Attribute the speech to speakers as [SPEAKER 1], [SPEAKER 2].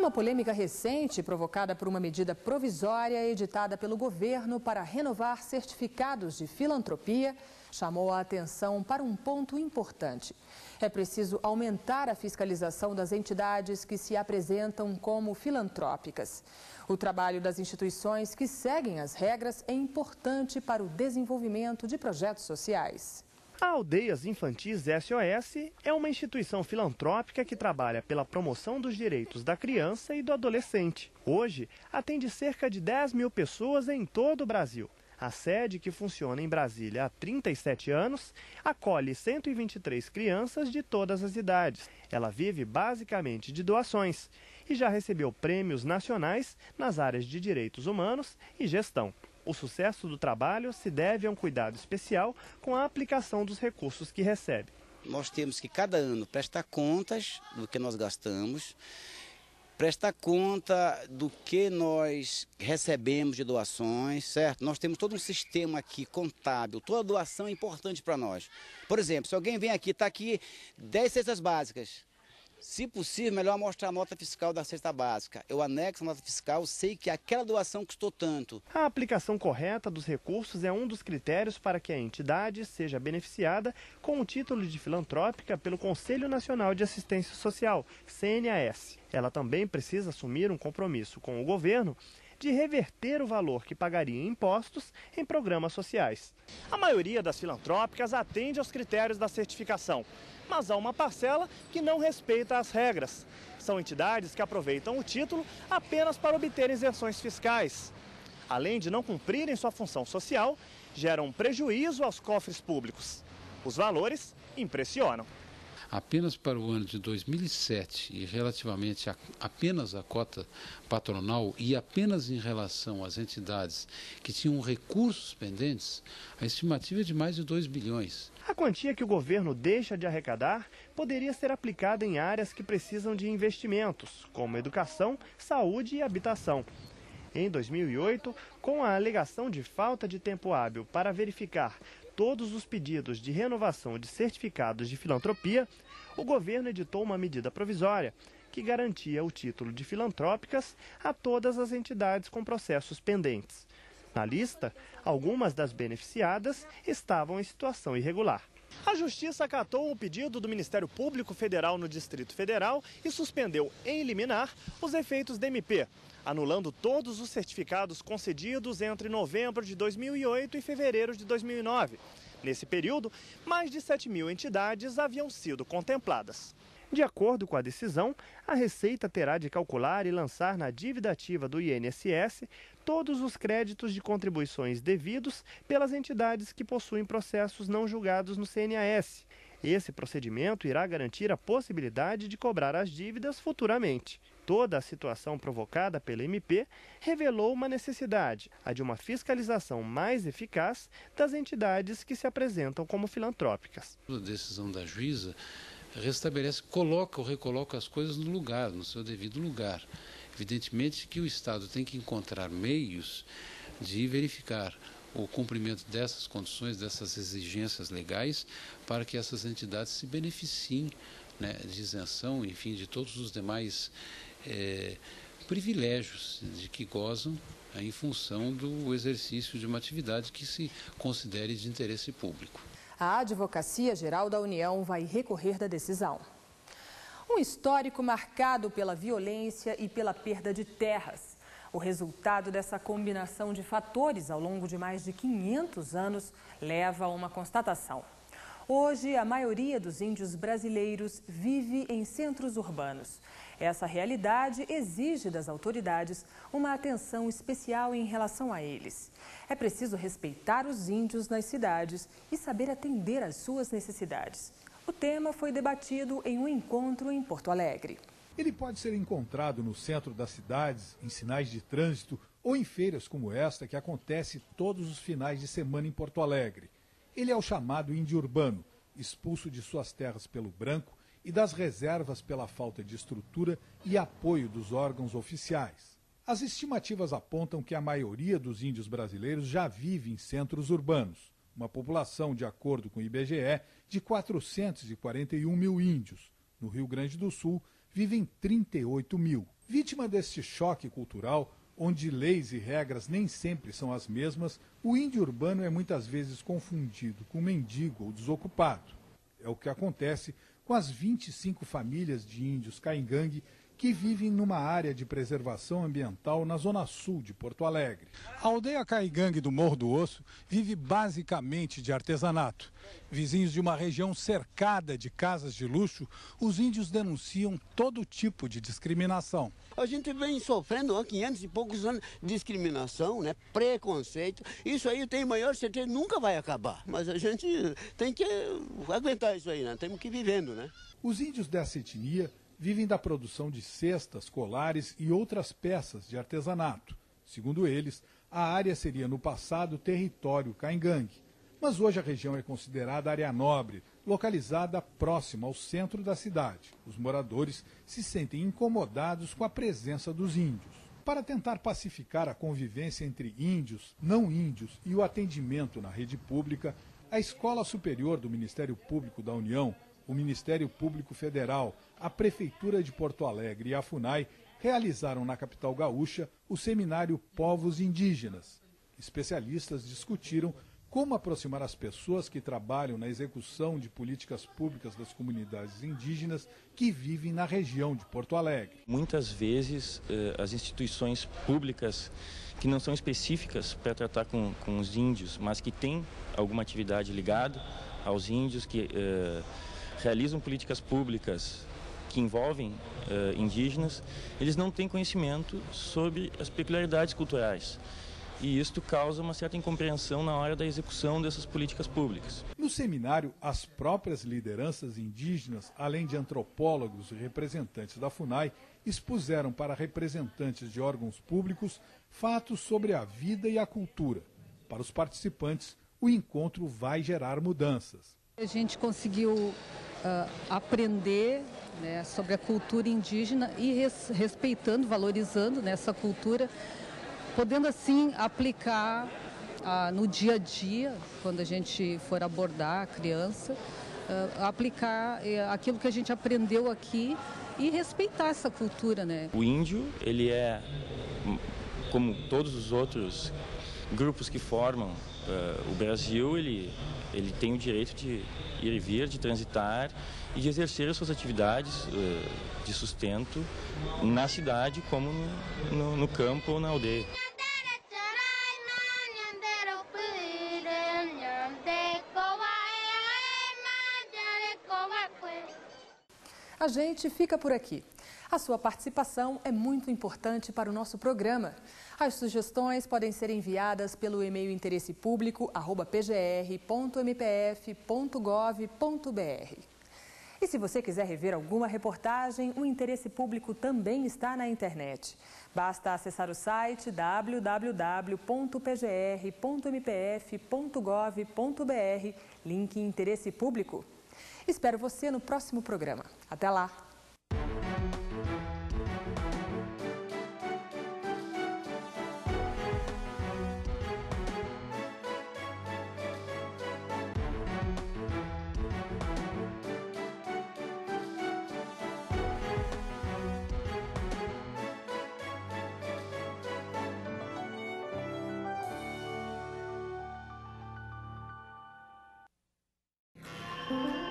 [SPEAKER 1] Uma polêmica recente provocada por uma medida provisória editada pelo governo para renovar certificados de filantropia chamou a atenção para um ponto importante. É preciso aumentar a fiscalização das entidades que se apresentam como filantrópicas. O trabalho das instituições que seguem as regras é importante para o desenvolvimento de projetos sociais.
[SPEAKER 2] A Aldeias Infantis SOS é uma instituição filantrópica que trabalha pela promoção dos direitos da criança e do adolescente. Hoje, atende cerca de 10 mil pessoas em todo o Brasil. A sede, que funciona em Brasília há 37 anos, acolhe 123 crianças de todas as idades. Ela vive basicamente de doações e já recebeu prêmios nacionais nas áreas de direitos humanos e gestão. O sucesso do trabalho se deve a um cuidado especial com a aplicação dos recursos que recebe.
[SPEAKER 3] Nós temos que, cada ano, prestar contas do que nós gastamos, prestar conta do que nós recebemos de doações, certo? Nós temos todo um sistema aqui contábil, toda doação é importante para nós. Por exemplo, se alguém vem aqui, está aqui 10 cestas básicas. Se possível, melhor mostrar a nota fiscal da cesta básica. Eu anexo a nota fiscal, sei que aquela doação custou tanto.
[SPEAKER 2] A aplicação correta dos recursos é um dos critérios para que a entidade seja beneficiada com o título de filantrópica pelo Conselho Nacional de Assistência Social, CNAS. Ela também precisa assumir um compromisso com o governo de reverter o valor que pagaria em impostos em programas sociais. A maioria das filantrópicas atende aos critérios da certificação, mas há uma parcela que não respeita as regras. São entidades que aproveitam o título apenas para obter isenções fiscais. Além de não cumprirem sua função social, geram prejuízo aos cofres públicos. Os valores impressionam.
[SPEAKER 4] Apenas para o ano de 2007 e relativamente apenas a cota patronal e apenas em relação às entidades que tinham recursos pendentes, a estimativa é de mais de 2 bilhões.
[SPEAKER 2] A quantia que o governo deixa de arrecadar poderia ser aplicada em áreas que precisam de investimentos, como educação, saúde e habitação. Em 2008, com a alegação de falta de tempo hábil para verificar todos os pedidos de renovação de certificados de filantropia, o governo editou uma medida provisória que garantia o título de filantrópicas a todas as entidades com processos pendentes. Na lista, algumas das beneficiadas estavam em situação irregular. A Justiça acatou o pedido do Ministério Público Federal no Distrito Federal e suspendeu em liminar os efeitos da MP, anulando todos os certificados concedidos entre novembro de 2008 e fevereiro de 2009. Nesse período, mais de 7 mil entidades haviam sido contempladas. De acordo com a decisão, a Receita terá de calcular e lançar na dívida ativa do INSS todos os créditos de contribuições devidos pelas entidades que possuem processos não julgados no CNAS. Esse procedimento irá garantir a possibilidade de cobrar as dívidas futuramente. Toda a situação provocada pela MP revelou uma necessidade, a de uma fiscalização mais eficaz das entidades que se apresentam como filantrópicas.
[SPEAKER 4] A decisão da juíza restabelece, recoloca as coisas no lugar, no seu devido lugar. Evidentemente que o Estado tem que encontrar meios de verificar o cumprimento dessas condições, dessas exigências legais, para que essas entidades se beneficiem, né, de isenção, enfim, de todos os demais privilégios de que gozam em função do exercício de uma atividade que se considere de interesse público.
[SPEAKER 1] A Advocacia Geral da União vai recorrer da decisão. Um histórico marcado pela violência e pela perda de terras. O resultado dessa combinação de fatores ao longo de mais de 500 anos leva a uma constatação. Hoje, a maioria dos índios brasileiros vive em centros urbanos. Essa realidade exige das autoridades uma atenção especial em relação a eles. É preciso respeitar os índios nas cidades e saber atender às suas necessidades. O tema foi debatido em um encontro em Porto Alegre.
[SPEAKER 5] Ele pode ser encontrado no centro das cidades, em sinais de trânsito ou em feiras como esta que acontece todos os finais de semana em Porto Alegre. Ele é o chamado índio urbano, expulso de suas terras pelo branco e das reservas pela falta de estrutura e apoio dos órgãos oficiais. As estimativas apontam que a maioria dos índios brasileiros já vive em centros urbanos. Uma população, de acordo com o IBGE, de 441 mil índios. No Rio Grande do Sul, vivem 38 mil. Vítima deste choque cultural, onde leis e regras nem sempre são as mesmas, o índio urbano é muitas vezes confundido com mendigo ou desocupado. É o que acontece com as 25 famílias de índios caingangue que vivem numa área de preservação ambiental na zona sul de Porto Alegre. A aldeia caingangue do Morro do Osso vive basicamente de artesanato. Vizinhos de uma região cercada de casas de luxo, os índios denunciam todo tipo de discriminação.
[SPEAKER 6] A gente vem sofrendo há 500 e poucos anos de discriminação, né? Preconceito. Isso aí eu tenho maior certeza nunca vai acabar. Mas a gente tem que aguentar isso aí, né? Temos que ir vivendo, né?
[SPEAKER 5] Os índios dessa etnia vivem da produção de cestas, colares e outras peças de artesanato. Segundo eles, a área seria no passado território caingangue. Mas hoje a região é considerada área nobre, localizada próxima ao centro da cidade. Os moradores se sentem incomodados com a presença dos índios. Para tentar pacificar a convivência entre índios, não índios e o atendimento na rede pública, a Escola Superior do Ministério Público da União, o Ministério Público Federal, a Prefeitura de Porto Alegre e a FUNAI realizaram na capital gaúcha o seminário Povos Indígenas. Especialistas discutiram como aproximar as pessoas que trabalham na execução de políticas públicas das comunidades indígenas que vivem na região de Porto Alegre.
[SPEAKER 7] Muitas vezes as instituições públicas que não são específicas para tratar com os índios, mas que têm alguma atividade ligada aos índios, que realizam políticas públicas que envolvem indígenas, eles não têm conhecimento sobre as peculiaridades culturais. E isto causa uma certa incompreensão na hora da execução dessas políticas públicas.
[SPEAKER 5] No seminário, as próprias lideranças indígenas, além de antropólogos e representantes da FUNAI, expuseram para representantes de órgãos públicos fatos sobre a vida e a cultura. Para os participantes, o encontro vai gerar mudanças.
[SPEAKER 8] A gente conseguiu aprender, né, sobre a cultura indígena e respeitando, valorizando essa cultura, podendo assim aplicar no dia a dia, quando a gente for abordar a criança, aplicar aquilo que a gente aprendeu aqui e respeitar essa cultura, né?
[SPEAKER 7] O índio, ele é, como todos os outros grupos que formam o Brasil, ele tem o direito de ir e vir, de transitar e de exercer as suas atividades de sustento na cidade como no campo ou na aldeia.
[SPEAKER 1] A gente fica por aqui. A sua participação é muito importante para o nosso programa. As sugestões podem ser enviadas pelo e-mail interessepublico@pgr.mpf.gov.br. E se você quiser rever alguma reportagem, o Interesse Público também está na internet. Basta acessar o site www.pgr.mpf.gov.br, link Interesse Público. Espero você no próximo programa. Até lá!
[SPEAKER 9] Thank you.